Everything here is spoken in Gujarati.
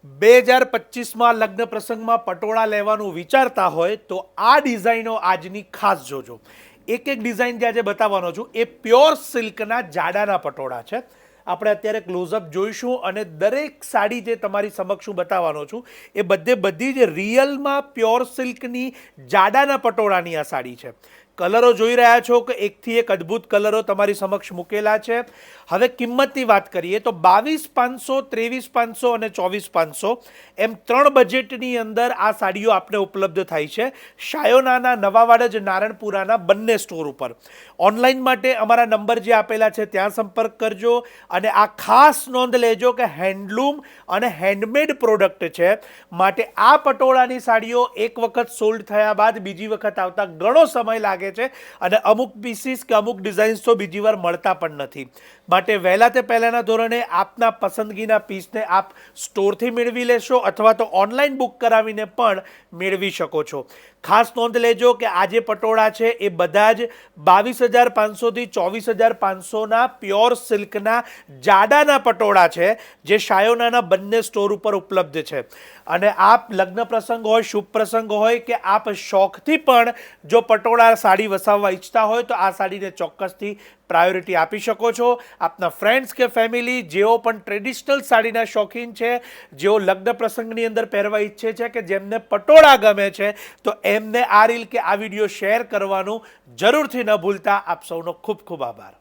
2025માં લગ્ન પ્રસંગમાં પટોળા લેવાનું વિચારતા હોય તો આ ડિઝાઇનો આજની ખાસ જોજો. એક ડિઝાઇન જે આજે બતાવવાનો છું એ પ્યોર સિલ્કના જાડાના પટોળા છે. આપણે અત્યારે ક્લોઝઅપ જોઈશું અને દરેક સાડી જે તમારી સમક્ષ હું બતાવવાનો છું એ બધી જ રિયલમાં પ્યોર સિલ્કની જાડાના પટોળાની આ સાડી છે. કલરો જોઈ રહ્યા છો કે એકથી એક અદ્ભુત કલરો તમારી સમક્ષ મૂકેલા છે. હવે કિંમતની વાત કરીએ તો 22,500, 23,500 અને 24,500 એમ 3 બજેટની અંદર આ સાડીઓ આપને ઉપલબ્ધ થાય છે શાયોનાના નવાવાડ નારણપુરાના બંને સ્ટોર ઉપર. ઓનલાઈન માટે અમારા નંબર જે આપેલા છે ત્યાં સંપર્ક કરજો. અને આ ખાસ નોંધ લેજો કે હેન્ડલૂમ અને હેન્ડમેડ પ્રોડક્ટ છે, માટે આ પટોળાની સાડીઓ એક વખત સોલ્ડ થયા બાદ બીજી વખત આવતા ઘણો સમય લાગે છે અને અમુક પીસીસ કે અમુક ડિઝાઇન્સ તો બીજી વાર મળતા પણ નથી. માટે વહેલા તે પહેલાના ધોરણે આપના પસંદગીના પીસને આપ સ્ટોરથી મેળવી લેશો અથવા તો ઓનલાઈન બુક કરાવીને પણ મેળવી શકો છો. ખાસ નોંધ લેજો કે આ જે પટોળા છે એ બધા જ 22,500થી 24,500ના પ્યોર સિલ્કના જાડાના પટોળા છે જે શાયોનાના બંને સ્ટોર ઉપર ઉપલબ્ધ છે. અને આપ લગ્ન પ્રસંગ હોય, શુભ પ્રસંગ હોય કે આપ શોખથી પણ જો પટોળા સાડી વસાવવા ઈચ્છતા હોય તો આ સાડીને ચોક્કસથી પ્રાયોરિટી આપી શકો છો. આપના ફ્રેન્ડ્સ કે ફેમિલી જેઓ પણ ટ્રેડિશનલ સાડીના શોખીન છે, જેઓ લગ્ન પ્રસંગની અંદર પહેરવા ઈચ્છે છે કે જેમને પટોળા ગમે છે, તો એમને આ રીલ કે આ વિડીયો શેર કરવાનું જરૂરથી ન ભૂલતા. આપ સૌનો ખૂબ ખૂબ આભાર.